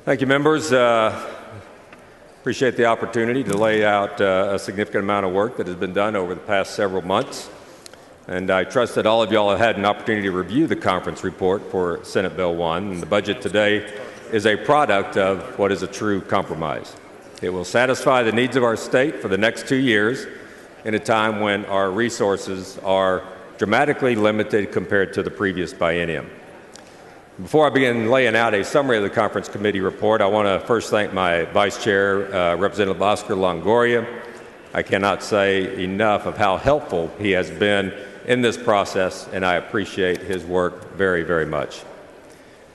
Thank you, members. Appreciate the opportunity to lay out a significant amount of work that has been done over the past several months. And I trust that all of y'all have had an opportunity to review the conference report for Senate Bill 1. And the budget today is a product of what is a true compromise. It will satisfy the needs of our state for the next 2 years in a time when our resources are dramatically limited compared to the previous biennium. Before I begin laying out a summary of the conference committee report, I want to first thank my Vice Chair, Representative Oscar Longoria. I cannot say enough of how helpful he has been in this process, and I appreciate his work very, very much.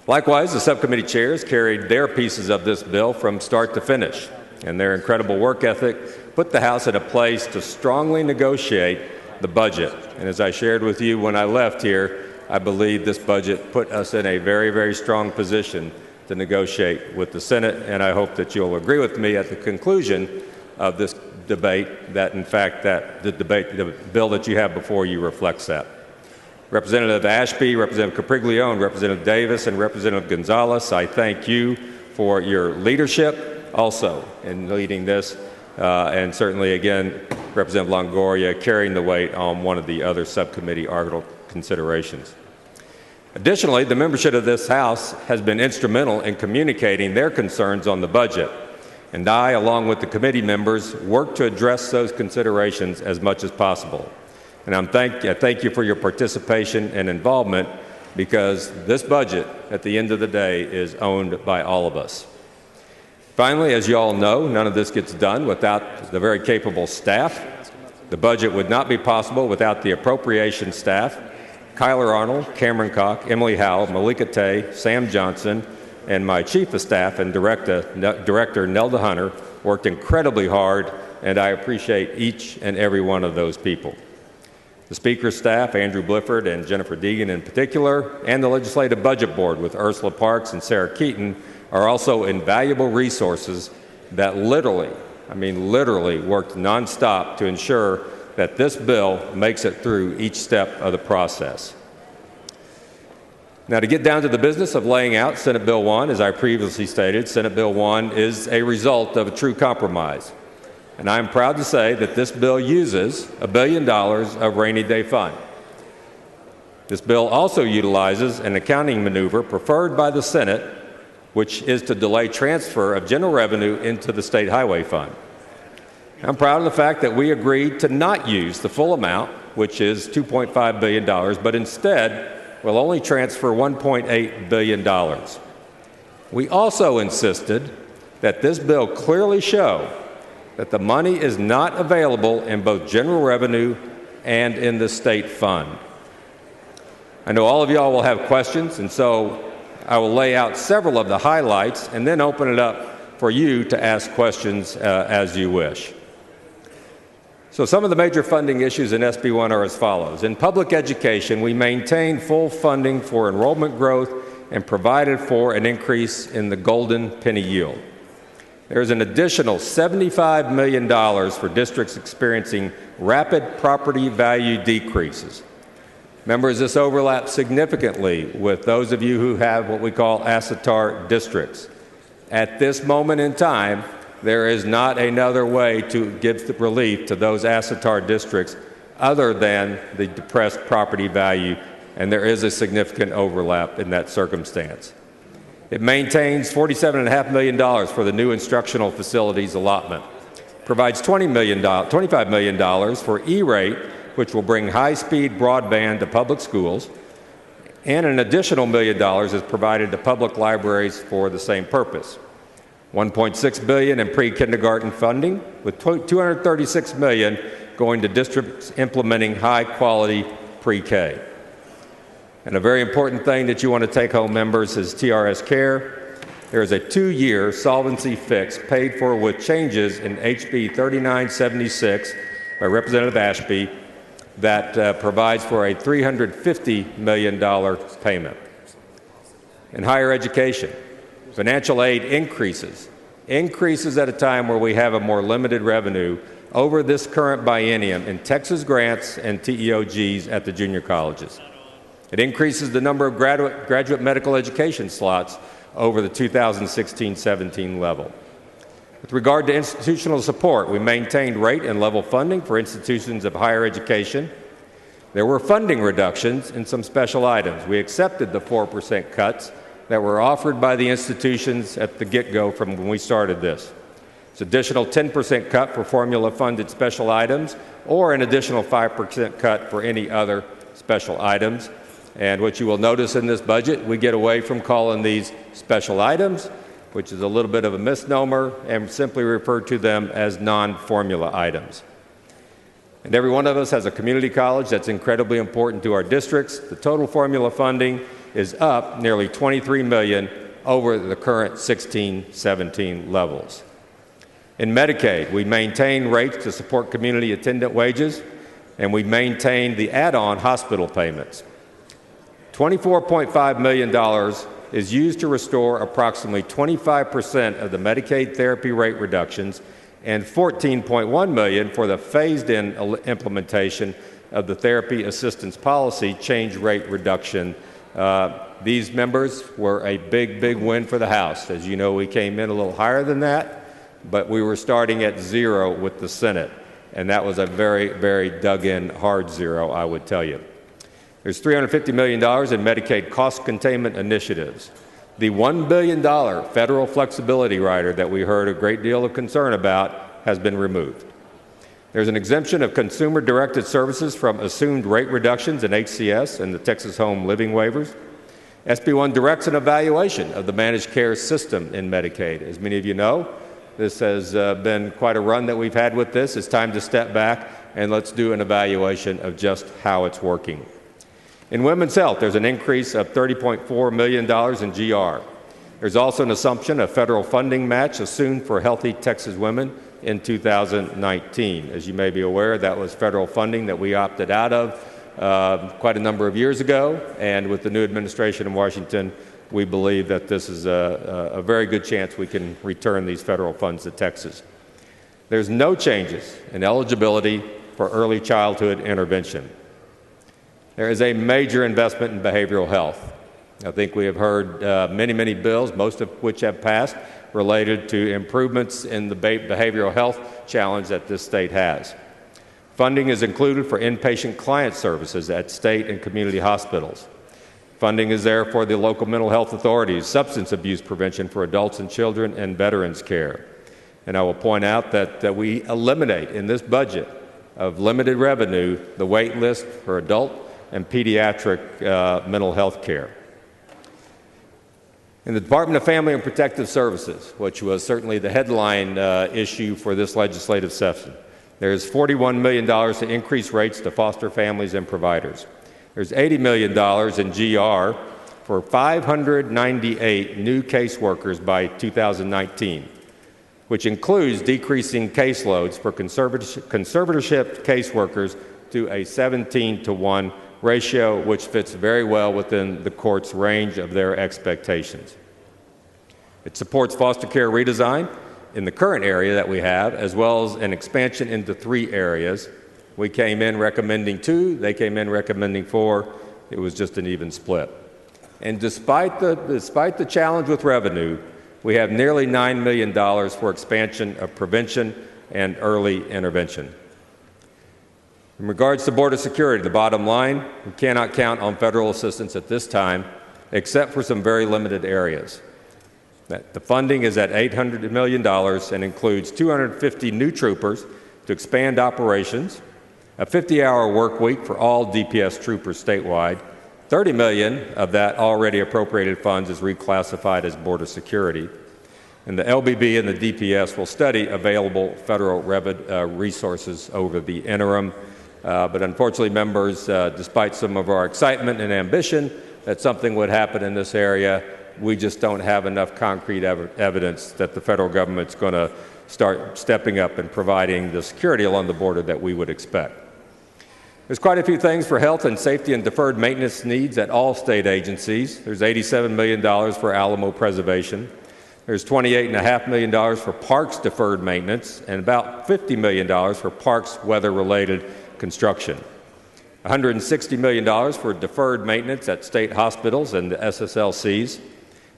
Likewise, the subcommittee chairs carried their pieces of this bill from start to finish, and their incredible work ethic put the House at a place to strongly negotiate the budget. And as I shared with you when I left here, I believe this budget put us in a very, very strong position to negotiate with the Senate, and I hope that you'll agree with me at the conclusion of this debate that, in fact, the bill that you have before you reflects that. Representative Ashby, Representative Capriglione, Representative Davis, and Representative Gonzalez, I thank you for your leadership also in leading this, and certainly, again, Representative Longoria carrying the weight on one of the other subcommittee article considerations. Additionally, the membership of this House has been instrumental in communicating their concerns on the budget, and I, along with the committee members, work to address those considerations as much as possible. And I thank you for your participation and involvement, because this budget, at the end of the day, is owned by all of us. Finally, as you all know, none of this gets done without the very capable staff. The budget would not be possible without the appropriation staff. Kyler Arnold, Cameron Koch, Emily Howell, Malika Tay, Sam Johnson, and my Chief of Staff and Director Nelda Hunter worked incredibly hard, and I appreciate each and every one of those people. The Speaker's staff, Andrew Blifford and Jennifer Deegan in particular, and the Legislative Budget Board with Ursula Parks and Sarah Keaton are also invaluable resources that literally worked nonstop to ensure that this bill makes it through each step of the process. Now, to get down to the business of laying out Senate Bill 1, as I previously stated, Senate Bill 1 is a result of a true compromise. And I'm proud to say that this bill uses $1 billion of rainy day fund. This bill also utilizes an accounting maneuver preferred by the Senate, which is to delay transfer of general revenue into the State Highway Fund. I'm proud of the fact that we agreed to not use the full amount, which is $2.5 billion, but instead will only transfer $1.8 billion. We also insisted that this bill clearly show that the money is not available in both general revenue and in the state fund. I know all of y'all will have questions, and so I will lay out several of the highlights and then open it up for you to ask questions as you wish. So some of the major funding issues in SB 1 are as follows. In public education, we maintained full funding for enrollment growth and provided for an increase in the golden penny yield. There's an additional $75 million for districts experiencing rapid property value decreases. Members, this overlaps significantly with those of you who have what we call ASSETAR districts. At this moment in time, there is not another way to give relief to those ASSETAR districts other than the depressed property value, and there is a significant overlap in that circumstance. It maintains $47.5 million for the new instructional facilities allotment, provides $25 million for E-rate, which will bring high-speed broadband to public schools, and an additional $1 million is provided to public libraries for the same purpose. $1.6 billion in pre-kindergarten funding, with $236 million going to districts implementing high-quality pre-K. And a very important thing that you want to take home, members, is TRS Care. There is a 2-year solvency fix paid for with changes in HB 3976 by Representative Ashby that provides for a $350 million payment. In higher education, financial aid increases at a time where we have a more limited revenue over this current biennium in Texas grants and TEOGs at the junior colleges. It increases the number of graduate medical education slots over the 2016-17 level. With regard to institutional support, we maintained rate and level funding for institutions of higher education. There were funding reductions in some special items. We accepted the 4% cuts that were offered by the institutions at the get-go from when we started this. It's an additional 10% cut for formula-funded special items or an additional 5% cut for any other special items. And what you will notice in this budget, we get away from calling these special items, which is a little bit of a misnomer, and simply refer to them as non-formula items. And every one of us has a community college that's incredibly important to our districts. The total formula funding is up nearly $23 million over the current 16-17 levels. In Medicaid, we maintain rates to support community attendant wages, and we maintain the add-on hospital payments. $24.5 million is used to restore approximately 25% of the Medicaid therapy rate reductions and $14.1 million for the phased-in implementation of the therapy assistance policy change rate reduction. These members were a big win for the House. As you know, we came in a little higher than that, but we were starting at zero with the Senate, and that was a very dug-in hard zero, I would tell you. There's $350 million in Medicaid cost containment initiatives. The $1 billion federal flexibility rider that we heard a great deal of concern about has been removed. There's an exemption of consumer-directed services from assumed rate reductions in HCS and the Texas Home Living waivers. SB 1 directs an evaluation of the managed care system in Medicaid. As many of you know, this has been quite a run that we've had with this. It's time to step back and let's do an evaluation of just how it's working. In women's health, there's an increase of $30.4 million in GR. There's also an assumption of federal funding match assumed for Healthy Texas Women in 2019. As you may be aware, that was federal funding that we opted out of quite a number of years ago, and with the new administration in Washington, we believe that this is a very good chance we can return these federal funds to Texas. There's no changes in eligibility for early childhood intervention. There is a major investment in behavioral health. I think we have heard many bills, most of which have passed, related to improvements in the behavioral health challenge that this state has. Funding is included for inpatient client services at state and community hospitals. Funding is there for the local mental health authorities, substance abuse prevention for adults and children, and veterans care. And I will point out that we eliminate in this budget of limited revenue the wait list for adult and pediatric mental health care. In the Department of Family and Protective Services, which was certainly the headline issue for this legislative session, there is $41 million to increase rates to foster families and providers. There's $80 million in GR for 598 new caseworkers by 2019, which includes decreasing caseloads for conservatorship caseworkers to a 17-to-1 ratio, which fits very well within the court's range of their expectations. It supports foster care redesign in the current area that we have, as well as an expansion into 3 areas. We came in recommending 2, they came in recommending 4. It was just an even split. And despite the challenge with revenue, we have nearly $9 million for expansion of prevention and early intervention. In regards to border security, the bottom line, we cannot count on federal assistance at this time, except for some very limited areas. The funding is at $800 million and includes 250 new troopers to expand operations, a 50-hour work week for all DPS troopers statewide. $30 million of that already appropriated funds is reclassified as border security. And the LBB and the DPS will study available federal resources over the interim. But unfortunately, members, despite some of our excitement and ambition that something would happen in this area, we just don't have enough concrete evidence that the federal government's going to start stepping up and providing the security along the border that we would expect. There's quite a few things for health and safety and deferred maintenance needs at all state agencies. There's $87 million for Alamo preservation. There's $28.5 million for parks deferred maintenance and about $50 million for parks weather-related construction. $160 million for deferred maintenance at state hospitals and the SSLCs.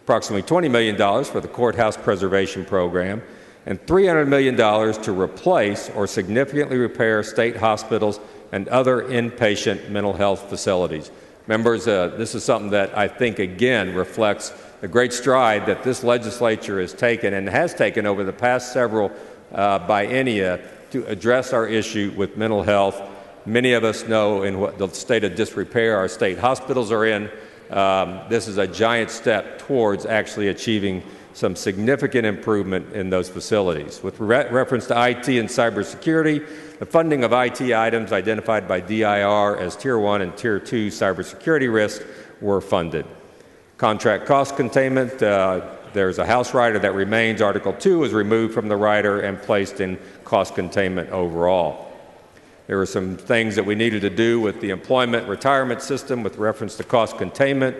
approximately $20 million for the Courthouse Preservation Program, and $300 million to replace or significantly repair state hospitals and other inpatient mental health facilities. Members, this is something that I think, again, reflects the great stride that this legislature has taken and has taken over the past several biennia to address our issue with mental health. Many of us know in what the state of disrepair our state hospitals are in. This is a giant step towards actually achieving some significant improvement in those facilities. With reference to IT and cybersecurity, the funding of IT items identified by DIR as Tier 1 and Tier 2 cybersecurity risks were funded. Contract cost containment, there's a House rider that remains. Article 2 was removed from the rider and placed in cost containment overall. There were some things that we needed to do with the employment retirement system with reference to cost containment.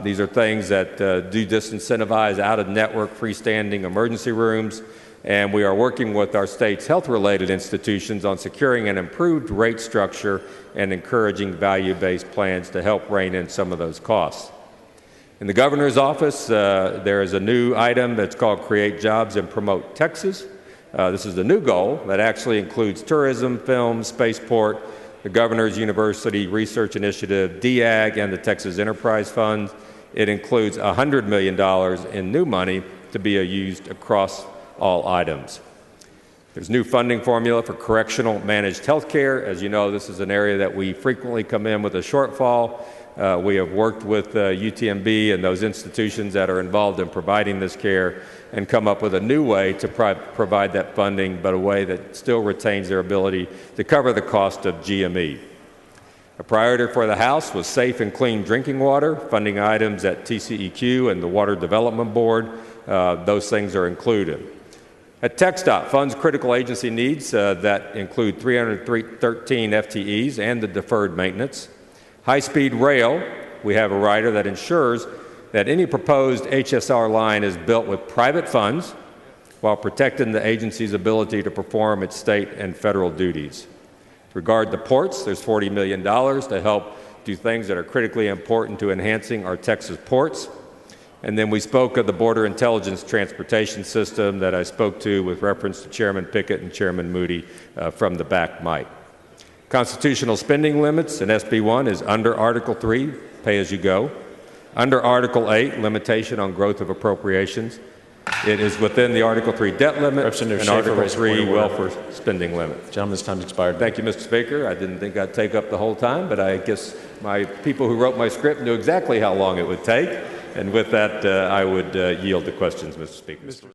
These are things that do disincentivize out-of-network freestanding emergency rooms, and we are working with our state's health-related institutions on securing an improved rate structure and encouraging value-based plans to help rein in some of those costs. In the governor's office, there is a new item that's called Create Jobs and Promote Texas. This is the new goal that actually includes tourism, film, spaceport, the Governor's University Research Initiative, DAG, and the Texas Enterprise Fund. It includes $100 million in new money to be used across all items. There's new funding formula for correctional managed health care. As you know, this is an area that we frequently come in with a shortfall. We have worked with UTMB and those institutions that are involved in providing this care and come up with a new way to provide that funding, but a way that still retains their ability to cover the cost of GME. A priority for the House was safe and clean drinking water, funding items at TCEQ and the Water Development Board. Those things are included. At TxDOT, funds critical agency needs that include 313 FTEs and the deferred maintenance. High-speed rail, we have a rider that ensures that any proposed HSR line is built with private funds while protecting the agency's ability to perform its state and federal duties. With regard to ports, there's $40 million to help do things that are critically important to enhancing our Texas ports. And then we spoke of the Border Intelligence Transportation System that I spoke to with reference to Chairman Pickett and Chairman Moody from the back mic. Constitutional spending limits in SB 1 is under Article 3, pay-as-you-go. Under Article 8, limitation on growth of appropriations. It is within the Article 3 debt limit and Article 3 welfare spending limit. Gentleman's time expired. Thank you, Mr. Speaker. I didn't think I'd take up the whole time, but I guess my people who wrote my script knew exactly how long it would take. And with that, I would yield to questions, Mr. Speaker.